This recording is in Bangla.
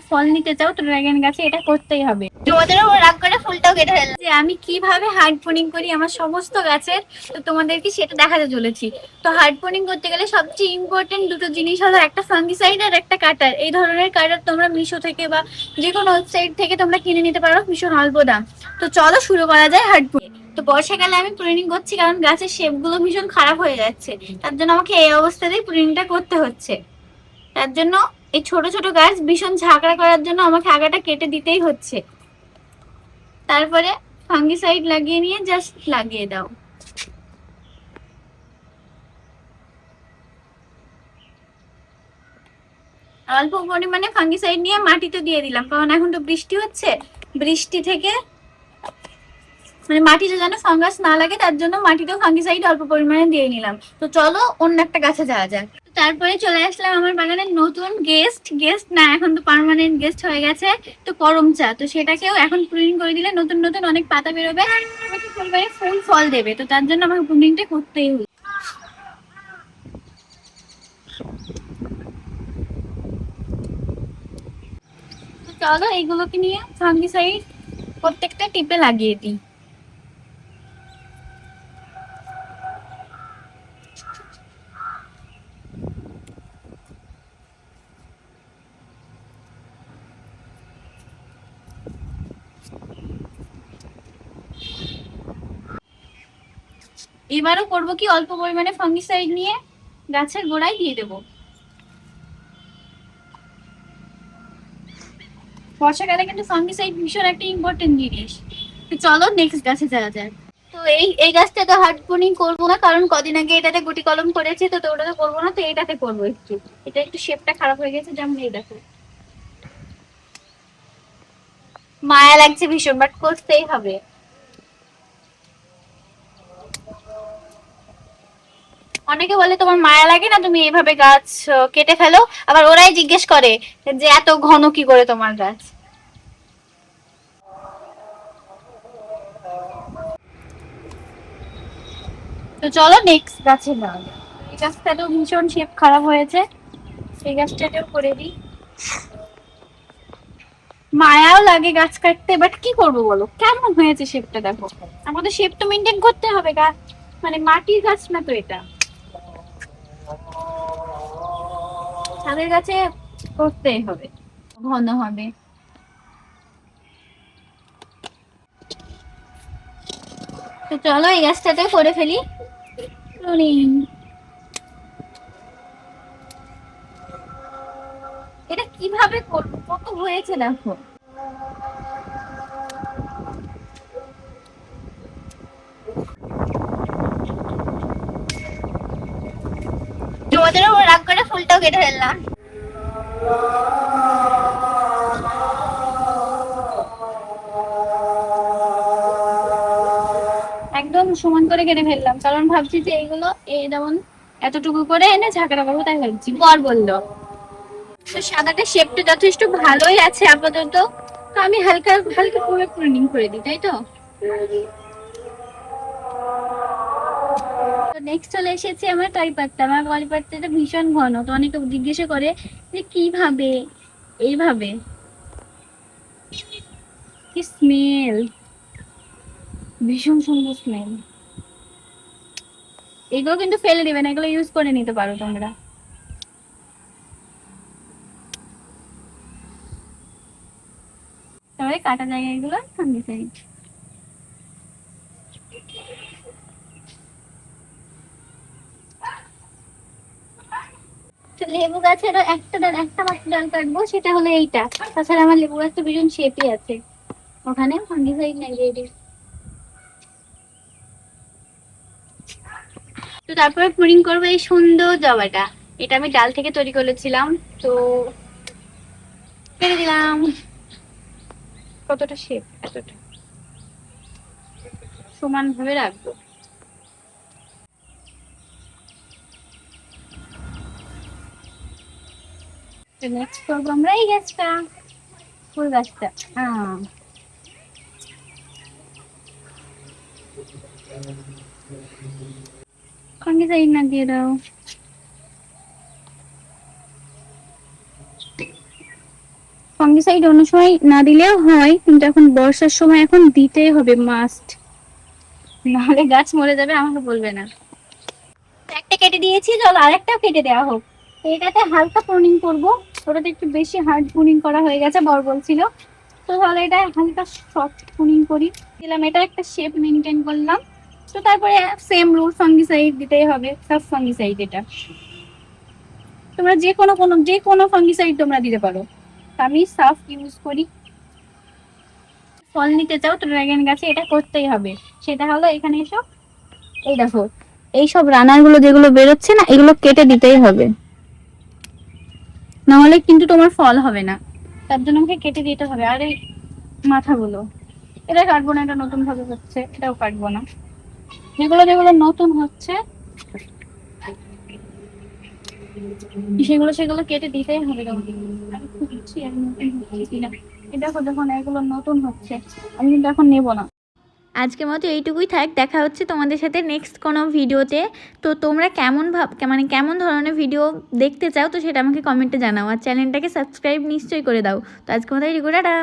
ফল নিতে চাও তো ড্রাগন গাছে এটা করতেই হবে। তোমাদেরও রাগ করে ফুলটাও কেটে ফেললাম যে আমি কিভাবে হার্ডপোনিং করি আমার সমস্ত গাছের, তো তোমাদেরকে সেটা দেখাতে চলেছি। তো হার্ডপোনিং করতে গেলে সবচেয়ে ইম্পর্টেন্ট দুটো জিনিস হলো একটা ফাঙ্গিসাইড আর একটা কাটার। এই ধরনের কাটার তোমরা মিশো থেকে বা যে কোনো ওয়েবসাইট থেকে তোমরা কিনে নিতে পারো, ভীষণ অল্প দাম। তো চলো শুরু করা যায় হার্ডপোনিং। তো বর্ষাকালে আমি প্রুনিং করছি কারণ গাছের শেপ গুলো ভীষণ খারাপ হয়ে যাচ্ছে, তার জন্য আমাকে এই অবস্থাতেই প্রুনিংটা করতে হচ্ছে। তার জন্য এই ছোট ছোট গাছ ভীষণ ঝাঁকড়া করার জন্য আমাকে আগাটা কেটে দিতেই হচ্ছে। তারপরে ফাঙ্গিসাইড লাগিয়ে নিয়ে জাস্ট লাগিয়ে দাও। অল্প পরিমাণে ফাঙ্গিসাইড নিয়ে মাটিতে দিয়ে দিলাম, কারণ এখন তো বৃষ্টি হচ্ছে, বৃষ্টি থেকে মানে মাটিতে যেন ফাঙ্গাস না লাগে তার জন্য মাটিতেও ফাঙ্গিসাইড অল্প পরিমাণে দিয়ে নিলাম। তো চলো অন্য একটা গাছে যাওয়া যাক। তারপরে চলে আসলাম আমার বাগানের নতুন গেস্ট, গেস্ট না এখন তো পার্মানেন্ট গেস্ট হয়ে গেছে, তো করম চা। তো সেটাকেও এখন প্রুনিং করে দিলে নতুন নতুন অনেক পাতা বেরোবে, প্রচুর পরিমাণে ফুল ফল দেবে। তো তার জন্য আমাকে প্রুনিংটা করতেই হবে। তো চলো এইগুলোকে নিয়ে ফাঙ্গিসাইড প্রত্যেকটা টিপে লাগিয়ে দিই। এবারও করবো কি অল্প পরিমাণে ফাঙ্গিসাইড নিয়ে গাছের গোড়ায় দিয়ে দেবো। বর্ষাকালে কিন্তু ফাঙ্গিসাইড ভীষণ একটা ইম্পর্টেন্ট জিনিস। তো চলো নেক্সট গাছে যাওয়া যায়। তো এই গাছটা তো হার্ডপোনিং করবো না, কারণ কদিন আগে এটাতে গুটি কলম করেছে, তো ওটাতে করবো না, তো এটাতে করবো। একটু এটা একটু শেপটা খারাপ হয়ে গেছে, যেমন এই দেখো মায়া লাগছে ভীষণ, বাট করতেই হবে। অনেকে বলে তোমার মায়া লাগে না, তুমি এইভাবে গাছ কেটে ফেলো। আবার ওরাই জিজ্ঞেস করে যে এত ঘন কি করে তোমার গাছ। তো চলো নেক্সট গাছে যাও। এই গাছটাতেও ভীষণ শেপ খারাপ হয়েছে, এই গাছটাতেও করে দিই। মায়াও লাগে গাছ কাটতে, বাট কি করবো বলো, কেমন হয়েছে শেপটা দেখো। আমাদের শেপ তো মেনটেন করতে হবে, গাছ মানে মাটির গাছ না তো এটা, ছাদের গাছে করতেই হবে, ঘন হবে। তো চলো এই গাছটাতে করে ফেলি প্রুনিং। এটা কিভাবে করবো, কত হয়েছে দেখো। তোমাদেরও রাগ করে ফুলটাও কেটে ফেললাম। একদম সমান করে কেটে ফেললাম, কারণ ভাবছি যে এইগুলো এই যেমন এতটুকু করে এনে ঝাঁকড়া করবো, তাই ভাবছি। বর বললো তো সাদাটা শেপটা যথেষ্ট ভালোই আছে আপাতত, তো আমি হালকা হালকা করে প্রুনিং করে দিই, তাই তো। তো নেক্সট চলে এসেছে আমার কারি পাত্তা। আমার কারি পাত্তাটা ভীষণ ঘন, তো অনেকে জিজ্ঞাসা করে যে কিভাবে এইভাবে। কি স্মেল, ভীষণ সুন্দর স্মেল। এগুলো কিন্তু ফেলে দিবে না, এগুলো ইউজ করে নিতে পারো তোমরা। তারপরে কাটা জায়গাগুলো ফাঙ্গিসাইড। তো লেবু গাছেরও একটা মাত্র ডাল কাটবো, সেটা হলো এইটা। তাছাড়া আমার লেবু গাছ তো ভীষণ শেপই আছে, ওখানে ফাঙ্গিসাইড লাগিয়ে দিই। তো তারপরে প্রুনিং করবো এই সুন্দর জবাটা। এটা আমি ডাল থেকে তৈরি করেছিলাম, তো কেটে দিলাম। কতটা শেপ, এতটা সমান ভাবে রাখবো। নেক্সট করবো আমরা এই গাছটা, ফুল গাছটা। হ্যাঁ ফাঙ্গিসাইড না দিয়ে দাও। ফাঙ্গিসাইড অন্য সময় না দিলেও হয়, কিন্তু এখন বর্ষার সময় এখন দিতেই হবে মাস্ট, নাহলে গাছ মরে যাবে, আমাকে বলবে না। একটা কেটে দিয়েছি, চলো আরেকটাও কেটে দেওয়া হোক। এটাতে হালকা প্রুনিং করবো, ওটাতে একটু বেশি হার্ড প্রুনিং করা হয়ে গেছে, বর বলছিল। তো তাহলে এটা হালকা সফট প্রুনিং করি, দিলাম, এটা একটা শেপ মেনটেন করলাম। তো তারপরে সেম রুল, ফাঙ্গিসাইড দিতেই হবে, সব ফাঙ্গিসাইড। এটা তোমরা যে কোনো ফাঙ্গিসাইড তোমরা দিতে পারো, আমি সাফ ইউজ করি। ফল নিতে চাও তো ড্রাগন গাছে এটা করতেই হবে। সেটা হলো এখানে এসব, এই দেখো এইসব রানার গুলো যেগুলো বেরোচ্ছে না, এগুলো কেটে দিতেই হবে, নাহলে কিন্তু তোমার ফল হবে না। তার জন্য আমাকে কেটে দিতে হবে। আর এই মাথাগুলো, এটা কাটবো না, এটা নতুন ভাবে হচ্ছে, এটাও কাটবো না। যেগুলো যেগুলো নতুন হচ্ছে সেগুলো সেগুলো কেটে দিতেই হবে তোমাকে। আমি খুব ইচ্ছি আমি নতুন হচ্ছে কিনা। এটা দেখো না, এগুলো নতুন হচ্ছে, আমি কিন্তু এখন নেবো না। আজকের মতো এইটুকুই থাক, দেখা হচ্ছে তোমাদের সাথে নেক্সট কোনো ভিডিওতে। তো তোমরা মানে কেমন ধরনের ভিডিও দেখতে চাও, তো সেটা আমাকে কমেন্টে জানাও, আর চ্যানেলটাকে সাবস্ক্রাইব নিশ্চয়ই করে দাও। তো আজকের মতো এইটুকু, টাটা।